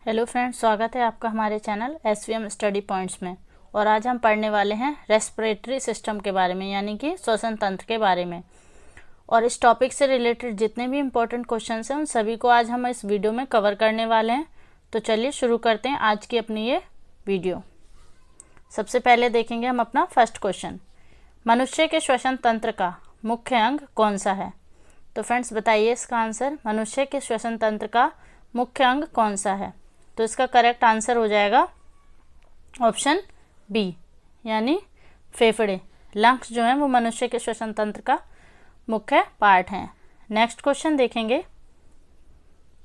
Hello friends, स्वागत है आपका हमारे चैनल SVM स्टडी पॉइंट्स में। और आज हम पढ़ने वाले हैं रेस्पिरेटरी सिस्टम के बारे में, यानी कि श्वसन तंत्र के बारे में। और इस टॉपिक से रिलेटेड जितने भी इम्पोर्टेंट क्वेश्चंस हैं उन सभी को आज हम इस वीडियो में कवर करने वाले हैं। तो चलिए शुरू करते हैं आज की अपनी ये वीडियो। सबसे पहले देखेंगे हम अपना फर्स्ट क्वेश्चन, मनुष्य के श्वसन तंत्र का मुख्य अंग कौन सा है। तो फ्रेंड्स बताइए इसका आंसर, मनुष्य के श्वसन तंत्र का मुख्य अंग कौन सा है। तो इसका करेक्ट आंसर हो जाएगा ऑप्शन बी, यानी फेफड़े। लंग्स जो हैं वो मनुष्य के श्वसन तंत्र का मुख्य पार्ट हैं। नेक्स्ट क्वेश्चन देखेंगे,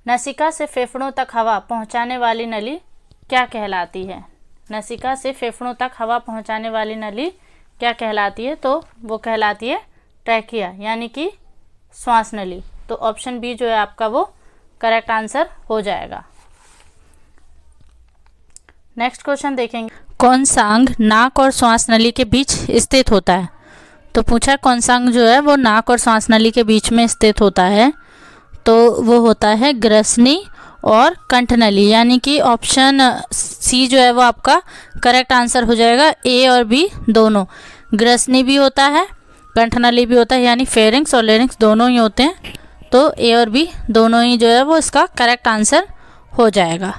नसिका से फेफड़ों तक हवा पहुंचाने वाली नली क्या कहलाती है। नसिका से फेफड़ों तक हवा पहुंचाने वाली नली क्या कहलाती है। तो वो कहलाती है ट्रैकिया, यानी कि श्वास नली। तो ऑप्शन बी जो है आपका वो करेक्ट आंसर हो जाएगा। नेक्स्ट क्वेश्चन देखेंगे, कौन सा अंग नाक और श्वास नली के बीच स्थित होता है। तो पूछा कौन सा अंग जो है वो नाक और श्वास नली के बीच में स्थित होता है। तो वो होता है ग्रसनी और कंठनली, यानी कि ऑप्शन सी जो है वो आपका करेक्ट आंसर हो जाएगा। ए और बी दोनों, ग्रसनी भी होता है, कंठनली भी होता है, यानी फेरिंग्स और लेरिंग्स दोनों ही होते हैं। तो ए और बी दोनों ही जो है वो इसका करेक्ट आंसर हो जाएगा।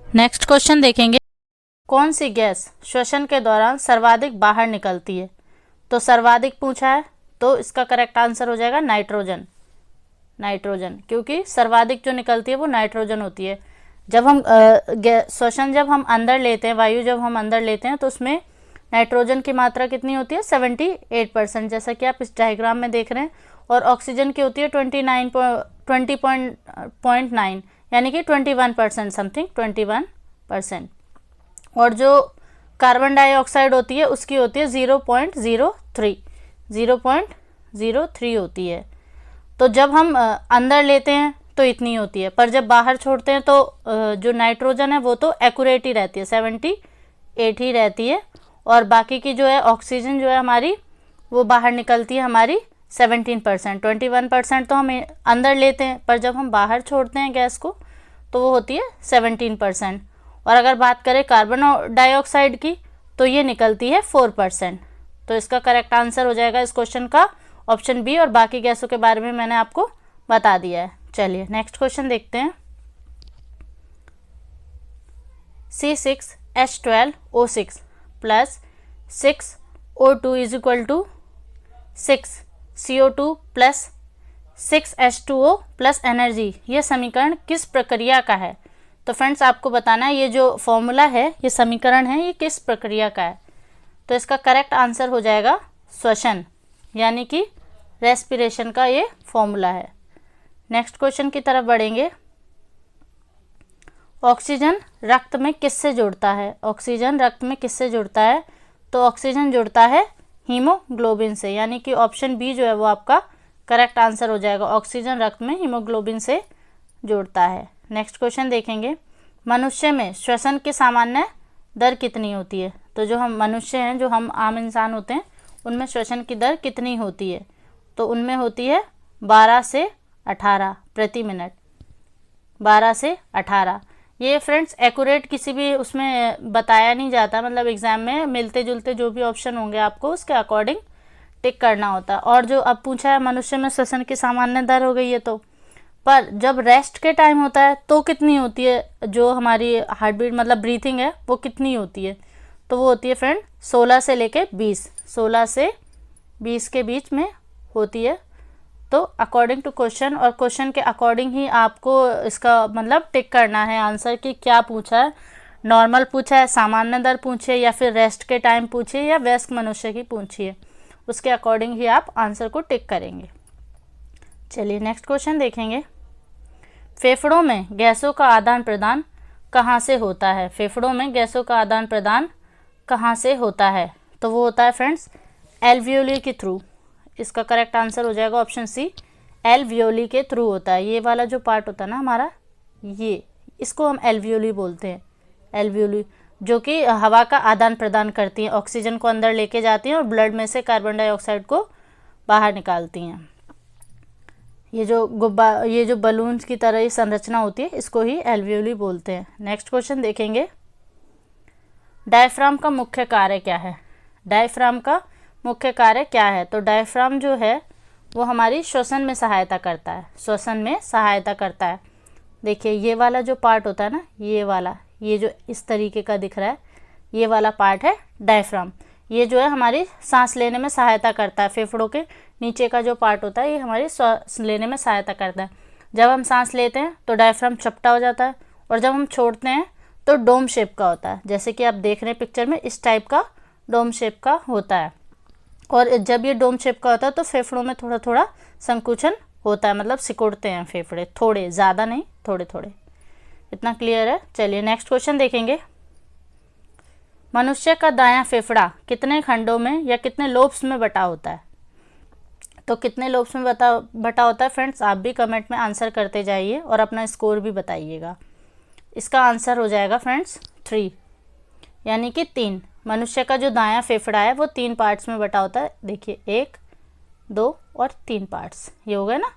नेक्स्ट क्वेश्चन देखेंगे, कौन सी गैस श्वसन के दौरान सर्वाधिक बाहर निकलती है। तो सर्वाधिक पूछा है तो इसका करेक्ट आंसर हो जाएगा नाइट्रोजन। नाइट्रोजन, क्योंकि सर्वाधिक जो निकलती है वो नाइट्रोजन होती है। जब हम श्वसन जब हम अंदर लेते हैं, वायु जब हम अंदर लेते हैं तो उसमें नाइट्रोजन की मात्रा कितनी होती है 78%, जैसा कि आप इस डायग्राम में देख रहे हैं। और ऑक्सीजन की होती है 20.9, यानी कि 21% समथिंग, 21%। और जो कार्बन डाइऑक्साइड होती है उसकी होती है 0.03 होती है। तो जब हम अंदर लेते हैं तो इतनी होती है, पर जब बाहर छोड़ते हैं तो जो नाइट्रोजन है वो तो एक्यूरेट ही रहती है, 78 ही रहती है। और बाकी की जो है ऑक्सीजन जो है हमारी वो बाहर निकलती है हमारी 17%। 21% तो हम अंदर लेते हैं, पर जब हम बाहर छोड़ते हैं गैस को तो वो होती है 17%। और अगर बात करें कार्बन डाइऑक्साइड की तो ये निकलती है 4%। तो इसका करेक्ट आंसर हो जाएगा इस क्वेश्चन का ऑप्शन बी। और बाकी गैसों के बारे में मैंने आपको बता दिया है। चलिए नेक्स्ट क्वेश्चन देखते हैं, C6H12O6 plus 6O2 is equal to 6 CO2 plus 6H2O plus energy, ये समीकरण किस प्रक्रिया का है। तो फ्रेंड्स आपको बताना है ये जो फॉर्मूला है, ये समीकरण है, ये किस प्रक्रिया का है। तो इसका करेक्ट आंसर हो जाएगा श्वसन, यानी कि रेस्पिरेशन का ये फॉर्मूला है। नेक्स्ट क्वेश्चन की तरफ बढ़ेंगे, ऑक्सीजन रक्त में किससे जुड़ता है। ऑक्सीजन रक्त में किससे जुड़ता है। तो ऑक्सीजन जुड़ता है हीमोग्लोबिन से, यानी कि ऑप्शन बी जो है वो आपका करेक्ट आंसर हो जाएगा। ऑक्सीजन रक्त में हीमोग्लोबिन से जुड़ता है। नेक्स्ट क्वेश्चन देखेंगे, मनुष्य में श्वसन की सामान्य दर कितनी होती है। तो जो हम मनुष्य हैं, जो हम आम इंसान होते हैं, उनमें श्वसन की दर कितनी होती है। तो उनमें होती है 12 से 18 प्रति मिनट, 12 से 18। ये फ्रेंड्स एक्यूरेट किसी भी उसमें बताया नहीं जाता, मतलब एग्जाम में मिलते जुलते जो भी ऑप्शन होंगे आपको उसके अकॉर्डिंग टिक करना होता है। और जो अब पूछा है मनुष्य में श्वसन की सामान्य दर हो गई है, तो पर जब रेस्ट के टाइम होता है तो कितनी होती है, जो हमारी हार्ट बीट मतलब ब्रीथिंग है वो कितनी होती है। तो वो होती है फ्रेंड 16 से लेके 20, 16 से 20 के बीच में होती है। तो अकॉर्डिंग टू क्वेश्चन और क्वेश्चन के अकॉर्डिंग ही आपको इसका मतलब टिक करना है आंसर कि क्या पूछा है, नॉर्मल पूछा है, सामान्य दर पूछिए, या फिर रेस्ट के टाइम पूछिए, या वयस्क मनुष्य की पूछिए, उसके अकॉर्डिंग ही आप आंसर को टिक करेंगे। चलिए नेक्स्ट क्वेश्चन देखेंगे, फेफड़ों में गैसों का आदान प्रदान कहाँ से होता है। फेफड़ों में गैसों का आदान प्रदान कहाँ से होता है। तो वो होता है फ्रेंड्स एल्वियोली के थ्रू। इसका करेक्ट आंसर हो जाएगा ऑप्शन सी, एल्वियोली के थ्रू होता है। ये वाला जो पार्ट होता है ना हमारा, ये इसको हम एल्वियोली बोलते हैं। एल्वियोली जो कि हवा का आदान प्रदान करती हैं, ऑक्सीजन को अंदर लेके जाती हैं और ब्लड में से कार्बन डाइऑक्साइड को बाहर निकालती हैं। ये जो बलून्स की तरह ही संरचना होती है, इसको ही एल्वियोली बोलते हैं। नेक्स्ट क्वेश्चन देखेंगे, डायफ्राम का मुख्य कार्य क्या है? डायफ्राम का मुख्य कार्य क्या है? तो डायफ्राम जो है वो हमारी श्वसन में सहायता करता है, श्वसन में सहायता करता है। देखिए ये वाला जो पार्ट होता है ना, ये वाला, ये जो इस तरीके का दिख रहा है, ये वाला पार्ट है डायफ्राम। ये जो है हमारी सांस लेने में सहायता करता है। फेफड़ों के नीचे का जो पार्ट होता है ये हमारी सांस लेने में सहायता करता है। जब हम सांस लेते हैं तो डायफ्राम चपटा हो जाता है, और जब हम छोड़ते हैं तो डोम शेप का होता है। जैसे कि आप देख रहे हैं पिक्चर में, इस टाइप का डोम शेप का होता है। और जब ये डोम शेप का होता है तो फेफड़ों में थोड़ा थोड़ा संकुचन होता है, मतलब सिकुड़ते हैं फेफड़े, थोड़े, ज़्यादा नहीं, थोड़े थोड़े। इतना क्लियर है? चलिए नेक्स्ट क्वेश्चन देखेंगे, मनुष्य का दायां फेफड़ा कितने खंडों में या कितने लोब्स में बटा होता है? तो कितने लोब्स में बटा होता है फ्रेंड्स? आप भी कमेंट में आंसर करते जाइए और अपना स्कोर भी बताइएगा। इसका आंसर हो जाएगा फ्रेंड्स 3, यानी कि 3। मनुष्य का जो दायां फेफड़ा है वो 3 पार्ट्स में बटा होता है। देखिए 1, 2 और 3 पार्ट्स, ये हो गए ना,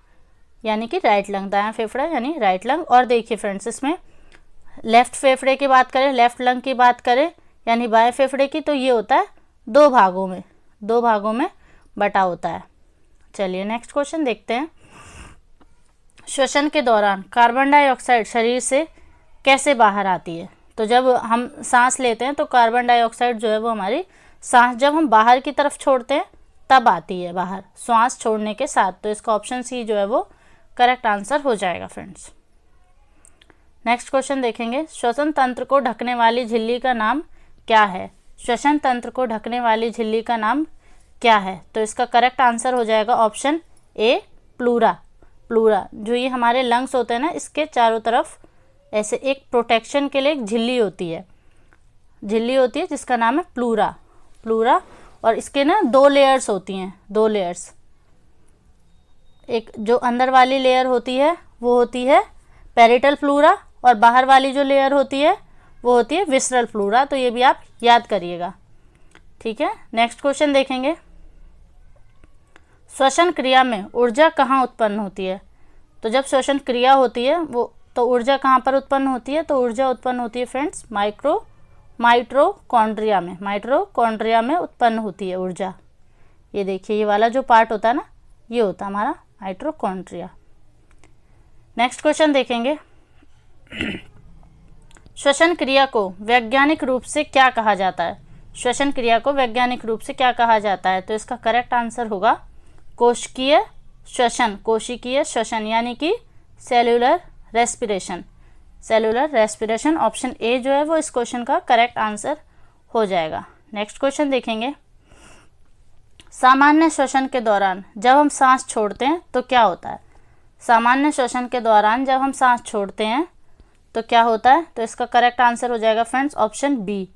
यानी कि राइट लंग, दायां फेफड़ा यानी राइट लंग। और देखिए फ्रेंड्स, इसमें लेफ्ट फेफड़े की बात करें, लेफ्ट लंग की बात करें यानी बाएं फेफड़े की, तो ये होता है 2 भागों में बटा होता है। चलिए नेक्स्ट क्वेश्चन देखते हैं, श्वसन के दौरान कार्बन डाइऑक्साइड शरीर से कैसे बाहर आती है? तो जब हम सांस लेते हैं तो कार्बन डाइऑक्साइड जो है वो हमारी सांस जब हम बाहर की तरफ छोड़ते हैं तब आती है बाहर, श्वास छोड़ने के साथ। तो इसका ऑप्शन सी जो है वो करेक्ट आंसर हो जाएगा फ्रेंड्स। नेक्स्ट क्वेश्चन देखेंगे, श्वसन तंत्र को ढकने वाली झिल्ली का नाम क्या है? श्वसन तंत्र को ढकने वाली झिल्ली का नाम क्या है? तो इसका करेक्ट आंसर हो जाएगा ऑप्शन ए, प्लूरा। प्लूरा, जो ये हमारे लंग्स होते हैं ना, इसके चारों तरफ ऐसे एक प्रोटेक्शन के लिए एक झिल्ली होती है जिसका नाम है प्लूरा। और इसके ना 2 लेयर्स होती हैं, 2 लेयर्स। एक जो अंदर वाली लेयर होती है वो होती है पेरिटल प्लूरा, और बाहर वाली जो लेयर होती है वो होती है विसरल प्लूरा। तो ये भी आप याद करिएगा, ठीक है। नेक्स्ट क्वेश्चन देखेंगे, श्वसन क्रिया में ऊर्जा कहाँ उत्पन्न होती है? तो जब श्वसन क्रिया होती है वो, तो ऊर्जा कहाँ पर उत्पन्न होती है? तो ऊर्जा उत्पन्न होती है फ्रेंड्स माइटोकॉन्ड्रिया में उत्पन्न होती है ऊर्जा। ये देखिए ये वाला जो पार्ट होता है ना, ये होता है हमारा माइटोकॉन्ड्रिया। नेक्स्ट क्वेश्चन देखेंगे, श्वसन क्रिया को वैज्ञानिक रूप से क्या कहा जाता है? श्वसन क्रिया को वैज्ञानिक रूप से क्या कहा जाता है? तो इसका करेक्ट आंसर होगा कोशिकीय श्वसन, यानी कि सेल्यूलर रेस्पिरेशन। ऑप्शन ए जो है वो इस क्वेश्चन का करेक्ट आंसर हो जाएगा। नेक्स्ट क्वेश्चन देखेंगे, सामान्य श्वसन के दौरान जब हम सांस छोड़ते हैं तो क्या होता है? सामान्य श्वसन के दौरान जब हम सांस छोड़ते हैं तो क्या होता है? तो इसका करेक्ट आंसर हो जाएगा फ्रेंड्स ऑप्शन बी,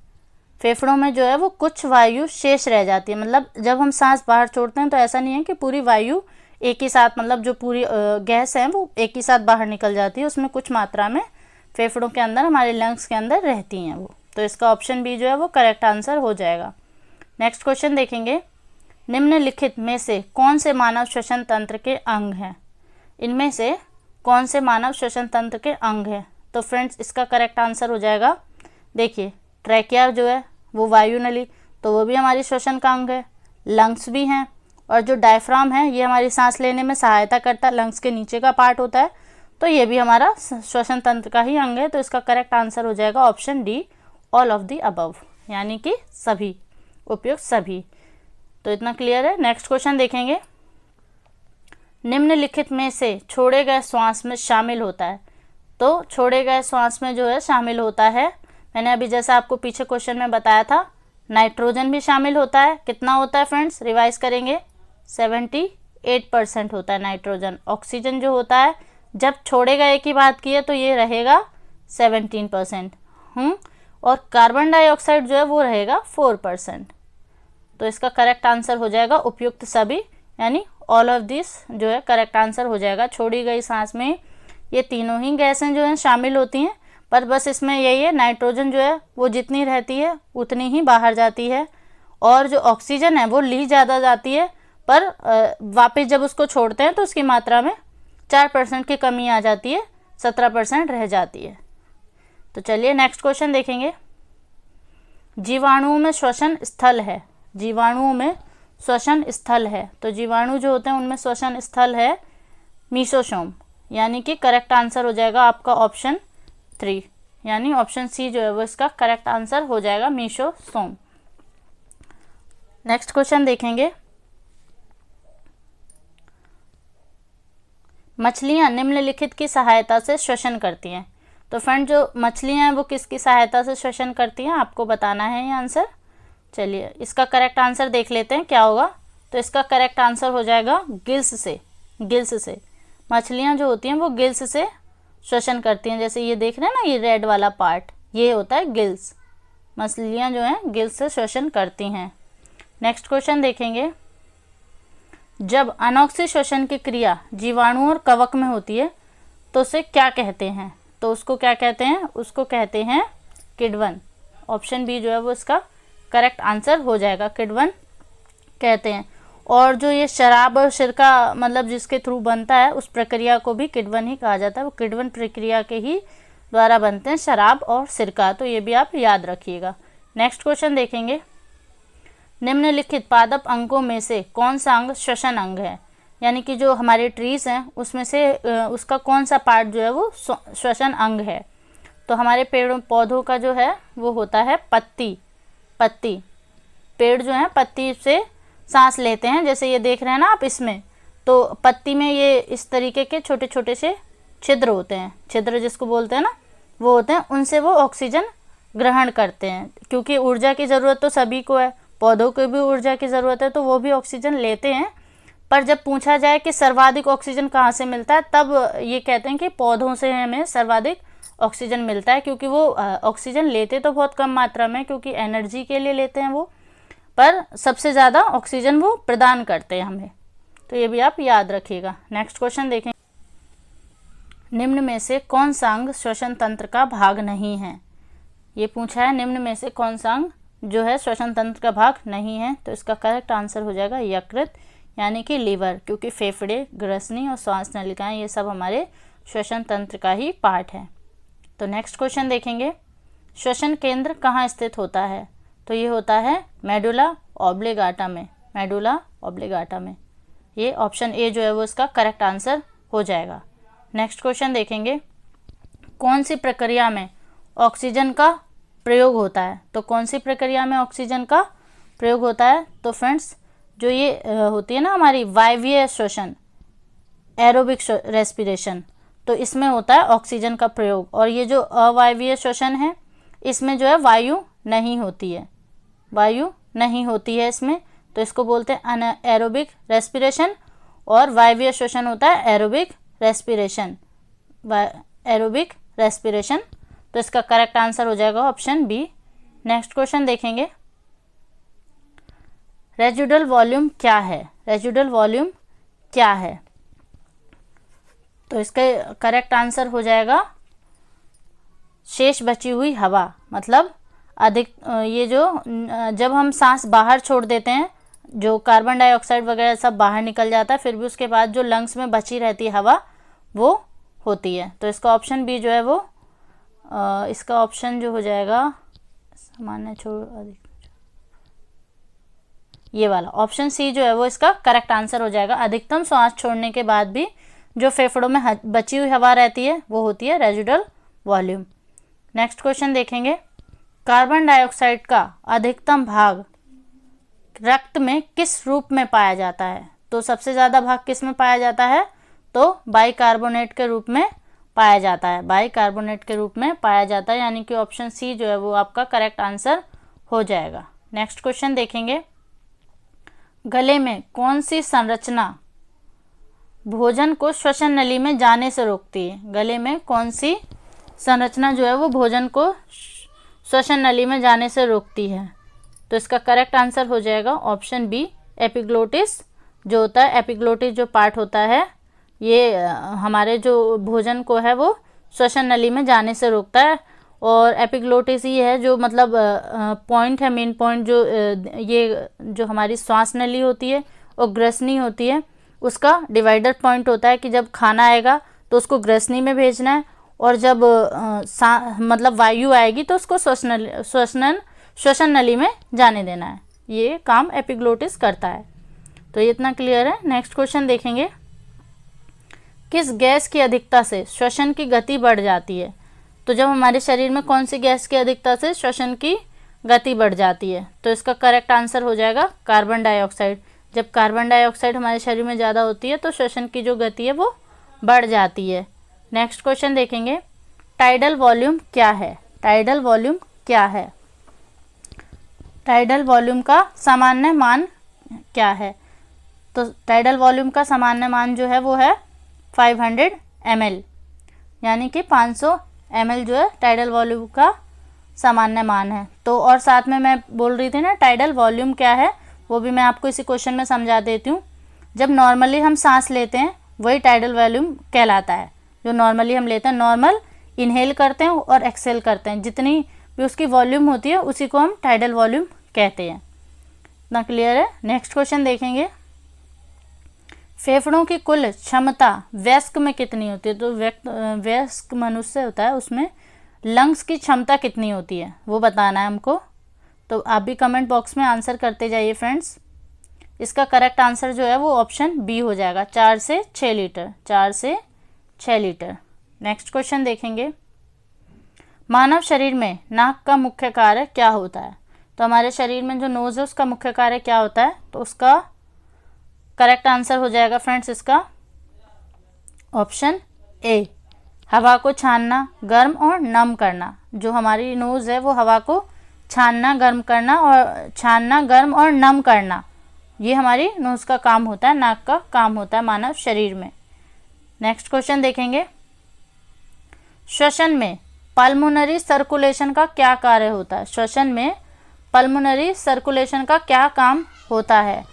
फेफड़ों में जो है वो कुछ वायु शेष रह जाती है। मतलब जब हम सांस बाहर छोड़ते हैं तो ऐसा नहीं है कि पूरी वायु एक ही साथ, मतलब जो पूरी गैस है वो एक ही साथ बाहर निकल जाती है, उसमें कुछ मात्रा में फेफड़ों के अंदर, हमारे लंग्स के अंदर रहती हैं वो। तो इसका ऑप्शन बी जो है वो करेक्ट आंसर हो जाएगा। नेक्स्ट क्वेश्चन देखेंगे, निम्नलिखित में से कौन से मानव श्वसन तंत्र के अंग हैं? इनमें से कौन से मानव श्वसन तंत्र के अंग हैं? तो फ्रेंड्स इसका करेक्ट आंसर हो जाएगा, देखिए ट्रैकिया जो है वो वायु नली, तो वो भी हमारी श्वसन का अंग है। लंग्स भी हैं, और जो डायफ्राम है ये हमारी सांस लेने में सहायता करता है, लंग्स के नीचे का पार्ट होता है, तो ये भी हमारा श्वसन तंत्र का ही अंग है। तो इसका करेक्ट आंसर हो जाएगा option D, all of the above, यानी कि सभी, उपयुक्त सभी। तो इतना क्लियर है। नेक्स्ट क्वेश्चन देखेंगे, निम्नलिखित में से छोड़े गए श्वास में शामिल होता है? तो छोड़े गए श्वास में जो है शामिल होता है, मैंने अभी जैसा आपको पीछे क्वेश्चन में बताया था, नाइट्रोजन भी शामिल होता है। कितना होता है फ्रेंड्स? रिवाइज करेंगे, 78% होता है नाइट्रोजन। ऑक्सीजन जो होता है, जब छोड़े गए की बात की है तो ये रहेगा 17%, और कार्बन डाइऑक्साइड जो है वो रहेगा 4%। तो इसका करेक्ट आंसर हो जाएगा उपयुक्त सभी, यानी ऑल ऑफ दिस जो है करेक्ट आंसर हो जाएगा। छोड़ी गई सांस में ये तीनों ही गैसें जो हैं शामिल होती हैं, पर बस इसमें यही है, नाइट्रोजन जो है वो जितनी रहती है उतनी ही बाहर जाती है, और जो ऑक्सीजन है वो ली ज़्यादा जाती है, पर वापस जब उसको छोड़ते हैं तो उसकी मात्रा में 4% की कमी आ जाती है, 17% रह जाती है। तो चलिए नेक्स्ट क्वेश्चन देखेंगे। जीवाणुओं में श्वसन स्थल है, जीवाणुओं में श्वसन स्थल है, तो जीवाणु जो होते हैं उनमें श्वसन स्थल है मीसोसोम, यानी कि करेक्ट आंसर हो जाएगा आपका ऑप्शन 3, यानी ऑप्शन सी जो है वो इसका करेक्ट आंसर हो जाएगा, मीसोसोम। नेक्स्ट क्वेश्चन देखेंगे। मछलियां निम्नलिखित की सहायता से श्वसन करती हैं। तो फ्रेंड जो मछलियां हैं वो किसकी सहायता से श्वसन करती हैं, आपको बताना है ये आंसर। चलिए इसका करेक्ट आंसर देख लेते हैं क्या होगा। तो इसका करेक्ट आंसर हो जाएगा गिल्स से, गिल्स से। मछलियां जो होती हैं वो गिल्स से श्वसन करती हैं। जैसे ये देख रहे हैं ना, ये रेड वाला पार्ट, ये होता है गिल्स। मछलियां जो हैं गिल्स से श्वसन करती हैं। नेक्स्ट क्वेश्चन देखेंगे। जब अनॉक्सी श्वसन की क्रिया जीवाणु और कवक में होती है तो उसे क्या कहते हैं, तो उसको क्या कहते हैं, उसको कहते हैं किण्वन। ऑप्शन बी जो है वो इसका करेक्ट आंसर हो जाएगा, किण्वन कहते हैं। और जो ये शराब और सिरका मतलब जिसके थ्रू बनता है उस प्रक्रिया को भी किण्वन ही कहा जाता है, वो किण्वन प्रक्रिया के ही द्वारा बनते हैं शराब और सिरका, तो ये भी आप याद रखिएगा। नेक्स्ट क्वेश्चन देखेंगे। निम्नलिखित पादप अंगों में से कौन सा अंग श्वसन अंग है, यानी कि जो हमारे ट्रीज हैं उसमें से उसका कौन सा पार्ट जो है वो श्वसन अंग है। तो हमारे पेड़ों पौधों का जो है वो होता है पत्ती, पत्ती। पेड़ जो है पत्ती से सांस लेते हैं, जैसे ये देख रहे हैं ना आप इसमें, तो पत्ती में ये इस तरीके के छोटे छोटे से छिद्र होते हैं, छिद्र जिसको बोलते हैं ना, वो होते हैं, उनसे वो ऑक्सीजन ग्रहण करते हैं। क्योंकि ऊर्जा की ज़रूरत तो सभी को है, पौधों को भी ऊर्जा की ज़रूरत है, तो वो भी ऑक्सीजन लेते हैं। पर जब पूछा जाए कि सर्वाधिक ऑक्सीजन कहाँ से मिलता है, तब ये कहते हैं कि पौधों से हमें सर्वाधिक ऑक्सीजन मिलता है, क्योंकि वो ऑक्सीजन लेते तो बहुत कम मात्रा में, क्योंकि एनर्जी के लिए लेते हैं वो, पर सबसे ज़्यादा ऑक्सीजन वो प्रदान करते हैं हमें। तो ये भी आप याद रखिएगा। नेक्स्ट क्वेश्चन देखें। निम्न में से कौन सा अंग श्वसन तंत्र का भाग नहीं है, ये पूछा है। निम्न में से कौन सा अंग जो है श्वसन तंत्र का भाग नहीं है, तो इसका करेक्ट आंसर हो जाएगा यकृत, यानी कि लीवर, क्योंकि फेफड़े, ग्रसनी और श्वास नलिकाएं ये सब हमारे श्वसन तंत्र का ही पार्ट है। तो नेक्स्ट क्वेश्चन देखेंगे। श्वसन केंद्र कहाँ स्थित होता है, तो ये होता है मेडुला ऑब्लिगाटा में, मेडुला ऑब्लिगाटा में। ये ऑप्शन ए जो है वो इसका करेक्ट आंसर हो जाएगा। नेक्स्ट क्वेश्चन देखेंगे। कौन सी प्रक्रिया में ऑक्सीजन का प्रयोग होता है, तो कौन सी प्रक्रिया में ऑक्सीजन का प्रयोग होता है, तो फ्रेंड्स जो ये होती है ना हमारी वायवीय श्वसन, एरोबिक रेस्पिरेशन, तो इसमें होता है ऑक्सीजन का प्रयोग। और ये जो अवायवीय श्वसन है इसमें जो है वायु नहीं होती है, वायु नहीं होती है इसमें, तो इसको बोलते हैं अनएरोबिक रेस्पिरेशन। और वायवीय श्वसन होता है एरोबिक रेस्पिरेशन, एरोबिक रेस्पिरेशन। तो इसका करेक्ट आंसर हो जाएगा ऑप्शन बी। नेक्स्ट क्वेश्चन देखेंगे। रेजिडुअल वॉल्यूम क्या है, रेजिडुअल वॉल्यूम क्या है, तो इसका करेक्ट आंसर हो जाएगा शेष बची हुई हवा। मतलब अधिक ये जो जब हम सांस बाहर छोड़ देते हैं, जो कार्बन डाइऑक्साइड वगैरह सब बाहर निकल जाता है, फिर भी उसके बाद जो लंग्स में बची रहती है हवा वो होती है। तो इसका ऑप्शन बी जो है वो इसका ऑप्शन जो हो जाएगा सामान्य छोड़ अधिक, ये वाला ऑप्शन सी जो है वो इसका करेक्ट आंसर हो जाएगा। अधिकतम सांस छोड़ने के बाद भी जो फेफड़ों में बची हुई हवा रहती है वो होती है रेजिडुअल वॉल्यूम। नेक्स्ट क्वेश्चन देखेंगे। कार्बन डाइऑक्साइड का अधिकतम भाग रक्त में किस रूप में पाया जाता है, तो सबसे ज़्यादा भाग किस में पाया जाता है, तो बाइकार्बोनेट के रूप में पाया जाता है, बाइकार्बोनेट के रूप में पाया जाता है, यानी कि ऑप्शन सी जो है वो आपका करेक्ट आंसर हो जाएगा। नेक्स्ट क्वेश्चन देखेंगे। गले में कौन सी संरचना भोजन को श्वसन नली में जाने से रोकती है, गले में कौन सी संरचना जो है वो भोजन को श्वसन नली में जाने से रोकती है, तो इसका करेक्ट आंसर हो जाएगा ऑप्शन बी एपिग्लोटिस जो होता है। एपिग्लोटिस जो पार्ट होता है ये हमारे जो भोजन को है वो श्वसन नली में जाने से रोकता है। और एपिग्लोटिस ही है जो मतलब पॉइंट है, मेन पॉइंट जो ये जो हमारी श्वास नली होती है और ग्रसनी होती है उसका डिवाइडर पॉइंट होता है कि जब खाना आएगा तो उसको ग्रसनी में भेजना है, और जब मतलब वायु आएगी तो उसको श्वसन नली में जाने देना है। ये काम एपिग्लोटिस करता है। तो ये इतना क्लियर है। नेक्स्ट क्वेश्चन देखेंगे, किस गैस की अधिकता से श्वसन की गति बढ़ जाती है? तो जब हमारे शरीर में कौन सी गैस की अधिकता से श्वसन की गति बढ़ जाती है? तो इसका करेक्ट आंसर हो जाएगा कार्बन डाइऑक्साइड। जब कार्बन डाइऑक्साइड हमारे शरीर में ज़्यादा होती है तो श्वसन की जो गति है वो बढ़ जाती है। नेक्स्ट क्वेश्चन देखेंगे, टाइडल वॉल्यूम क्या है? टाइडल वॉल्यूम क्या है? टाइडल वॉल्यूम का सामान्य मान क्या है? तो टाइडल वॉल्यूम का सामान्य मान जो है वो है 500 ml, यानी कि 500 ml जो है टाइडल वॉल्यूम का सामान्य मान है। तो और साथ में मैं बोल रही थी ना टाइडल वॉल्यूम क्या है, वो भी मैं आपको इसी क्वेश्चन में समझा देती हूँ। जब नॉर्मली हम सांस लेते हैं वही टाइडल वॉल्यूम कहलाता है। जो नॉर्मली हम लेते हैं, नॉर्मल इनहेल करते हैं और एक्सेल करते हैं, जितनी भी उसकी वॉल्यूम होती है उसी को हम टाइडल वॉल्यूम कहते हैं। इतना क्लियर है। नेक्स्ट क्वेश्चन देखेंगे, फेफड़ों की कुल क्षमता वयस्क में कितनी होती है? तो वयस्क मनुष्य होता है उसमें लंग्स की क्षमता कितनी होती है वो बताना है हमको। तो आप भी कमेंट बॉक्स में आंसर करते जाइए फ्रेंड्स। इसका करेक्ट आंसर जो है वो ऑप्शन बी हो जाएगा, 4 से 6 लीटर। 4 से 6 लीटर। नेक्स्ट क्वेश्चन देखेंगे, मानव शरीर में नाक का मुख्य कार्य क्या होता है? तो हमारे शरीर में जो नोज़ है उसका मुख्य कार्य क्या होता है? तो उसका करेक्ट आंसर हो जाएगा फ्रेंड्स इसका ऑप्शन ए, हवा को छानना, गर्म और नम करना। जो हमारी नोज़ है वो हवा को छानना, गर्म करना और छानना, गर्म और नम करना, ये हमारी नोज़ का काम होता है, नाक का काम होता है मानव शरीर में। नेक्स्ट क्वेश्चन देखेंगे, श्वसन में पल्मोनरी सर्कुलेशन का क्या कार्य होता है? श्वसन में पल्मोनरी सर्कुलेशन का क्या काम होता है?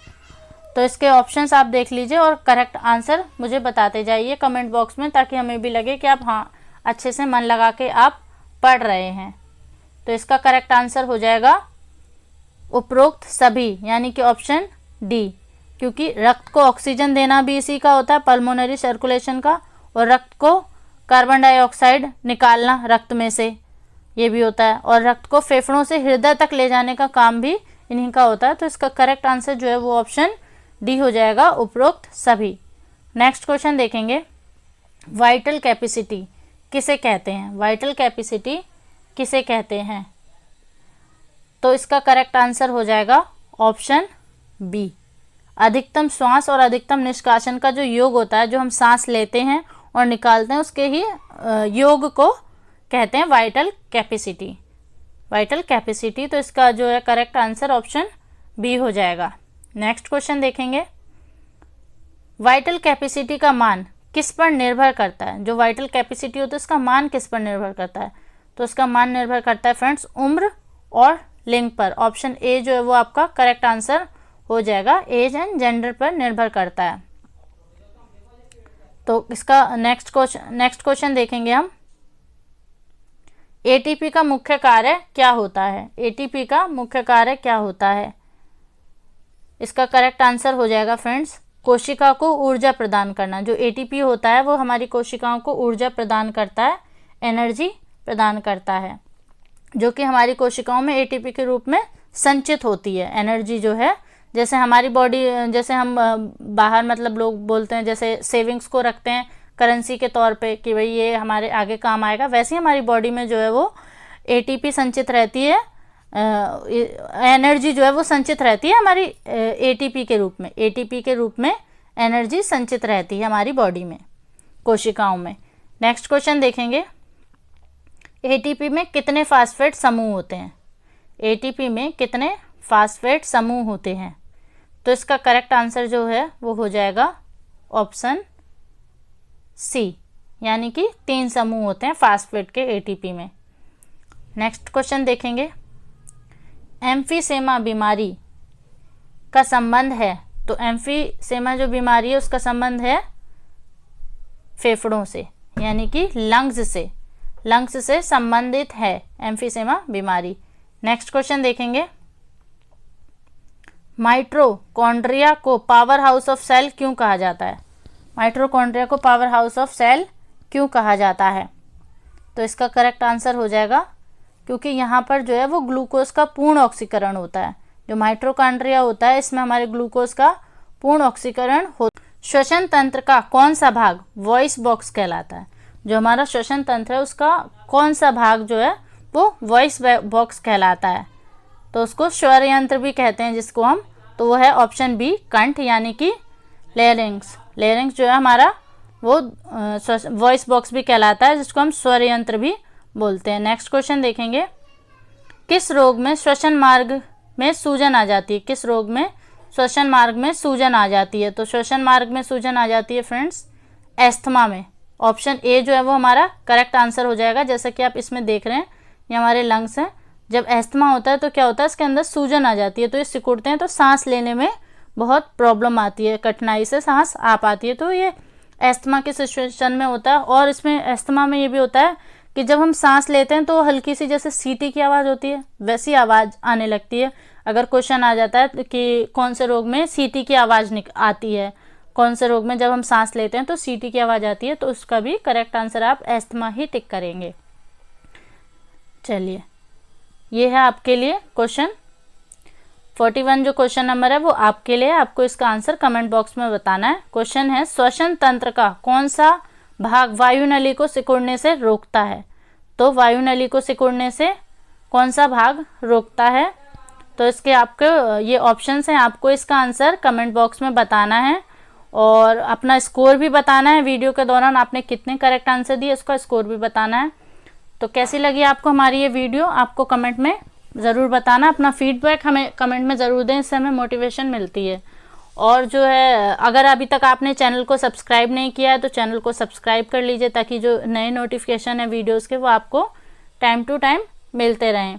तो इसके ऑप्शंस आप देख लीजिए और करेक्ट आंसर मुझे बताते जाइए कमेंट बॉक्स में, ताकि हमें भी लगे कि आप हाँ अच्छे से मन लगा के आप पढ़ रहे हैं। तो इसका करेक्ट आंसर हो जाएगा उपरोक्त सभी, यानी कि ऑप्शन डी, क्योंकि रक्त को ऑक्सीजन देना भी इसी का होता है, पल्मोनरी सर्कुलेशन का, और रक्त को कार्बन डाइऑक्साइड निकालना रक्त में से ये भी होता है, और रक्त को फेफड़ों से हृदय तक ले जाने का काम भी इन्हीं का होता है। तो इसका करेक्ट आंसर जो है वो ऑप्शन डी हो जाएगा, उपरोक्त सभी। नेक्स्ट क्वेश्चन देखेंगे, वाइटल कैपेसिटी किसे कहते हैं? वाइटल कैपेसिटी किसे कहते हैं? तो इसका करेक्ट आंसर हो जाएगा ऑप्शन बी, अधिकतम श्वास और अधिकतम निष्कासन का जो योग होता है, जो हम सांस लेते हैं और निकालते हैं, उसके ही योग को कहते हैं वाइटल कैपेसिटी। वाइटल कैपेसिटी, तो इसका जो है करेक्ट आंसर ऑप्शन बी हो जाएगा। नेक्स्ट क्वेश्चन देखेंगे, वाइटल कैपेसिटी का मान किस पर निर्भर करता है? जो वाइटल कैपेसिटी होता है उसका मान किस पर निर्भर करता है? तो इसका मान निर्भर करता है फ्रेंड्स उम्र और लिंग पर। ऑप्शन ए जो है वो आपका करेक्ट आंसर हो जाएगा, एज एंड जेंडर पर निर्भर करता है। तो इसका नेक्स्ट क्वेश्चन देखेंगे हम, एटीपी का मुख्य कार्य क्या होता है? एटीपी का मुख्य कार्य क्या होता है? इसका करेक्ट आंसर हो जाएगा फ्रेंड्स कोशिका को ऊर्जा प्रदान करना। जो एटीपी होता है वो हमारी कोशिकाओं को ऊर्जा प्रदान करता है, एनर्जी प्रदान करता है, जो कि हमारी कोशिकाओं में एटीपी के रूप में संचित होती है। एनर्जी जो है, जैसे हमारी बॉडी, जैसे हम बाहर मतलब लोग बोलते हैं जैसे सेविंग्स को रखते हैं करेंसी के तौर पे कि भाई ये हमारे आगे काम आएगा, वैसे ही हमारी बॉडी में जो है वो एटीपी संचित रहती है, एनर्जी जो है वो संचित रहती है हमारी एटीपी के रूप में। एटीपी के रूप में एनर्जी संचित रहती है हमारी बॉडी में, कोशिकाओं में। नेक्स्ट क्वेश्चन देखेंगे, एटीपी में कितने फास्फेट समूह होते हैं? एटीपी में कितने फास्फेट समूह होते हैं? तो इसका करेक्ट आंसर जो है वो हो जाएगा ऑप्शन सी, यानी कि 3 समूह होते हैं फास्फेट के एटीपी में। नेक्स्ट क्वेश्चन देखेंगे, एम्फीसेमा बीमारी का संबंध है? तो एम्फीसेमा जो बीमारी है उसका संबंध है फेफड़ों से, यानी कि लंग्स से संबंधित है एम्फीसेमा बीमारी। नेक्स्ट क्वेश्चन देखेंगे, माइटोकॉन्ड्रिया को पावर हाउस ऑफ सेल क्यों कहा जाता है? माइटोकॉन्ड्रिया को पावर हाउस ऑफ सेल क्यों कहा जाता है? तो इसका करेक्ट आंसर हो जाएगा क्योंकि यहाँ पर जो है वो ग्लूकोज का पूर्ण ऑक्सीकरण होता है। जो माइटोकॉन्ड्रिया होता है इसमें हमारे ग्लूकोज का पूर्ण ऑक्सीकरण होता है। श्वसन तंत्र का कौन सा भाग वॉइस बॉक्स कहलाता है? जो हमारा श्वसन तंत्र है उसका कौन सा भाग जो है वो वॉइस बॉक्स कहलाता है? तो उसको स्वर यंत्र भी कहते हैं जिसको हम, तो वो है ऑप्शन बी कंठ यानी कि लेरिंग्स। लेरिंग्स जो है हमारा वो वॉइस बॉक्स भी कहलाता है जिसको हम स्वर यंत्र भी बोलते हैं। नेक्स्ट क्वेश्चन देखेंगे, किस रोग में श्वसन मार्ग में सूजन आ जाती है? किस रोग में श्वसन मार्ग में सूजन आ जाती है? तो श्वसन मार्ग में सूजन आ जाती है फ्रेंड्स एस्थमा में। ऑप्शन ए जो है वो हमारा करेक्ट आंसर हो जाएगा। जैसा कि आप इसमें देख रहे हैं ये हमारे लंग्स हैं, जब एस्थमा होता है तो क्या होता है इसके अंदर सूजन आ जाती है, तो ये सिकुड़ते हैं तो सांस लेने में बहुत प्रॉब्लम आती है, कठिनाई से सांस आ पाती है, तो ये एस्थमा के सिचुएशन में होता है। और इसमें एस्थमा में ये भी होता है कि जब हम सांस लेते हैं तो हल्की सी जैसे सीटी की आवाज़ होती है वैसी आवाज़ आने लगती है। अगर क्वेश्चन आ जाता है कि कौन से रोग में सीटी की आवाज़ आती है, कौन से रोग में जब हम सांस लेते हैं तो सीटी की आवाज़ आती है, तो उसका भी करेक्ट आंसर आप एस्थमा ही टिक करेंगे। चलिए ये है आपके लिए क्वेश्चन 41 जो क्वेश्चन नंबर है वो आपके लिए, आपको इसका आंसर कमेंट बॉक्स में बताना है। क्वेश्चन है श्वसन तंत्र का कौन सा भाग वायुनली को सिकुड़ने से रोकता है? तो वायुनली को सिकुड़ने से कौन सा भाग रोकता है? तो इसके आपके ये ऑप्शंस हैं, आपको इसका आंसर कमेंट बॉक्स में बताना है और अपना स्कोर भी बताना है। वीडियो के दौरान आपने कितने करेक्ट आंसर दिए इसका स्कोर भी बताना है। तो कैसी लगी आपको हमारी ये वीडियो आपको कमेंट में ज़रूर बताना। अपना फीडबैक हमें कमेंट में ज़रूर दें, इससे हमें मोटिवेशन मिलती है। और जो है अगर अभी तक आपने चैनल को सब्सक्राइब नहीं किया है तो चैनल को सब्सक्राइब कर लीजिए ताकि जो नए नोटिफिकेशन है वीडियोज़ के वो आपको टाइम टू टाइम मिलते रहें।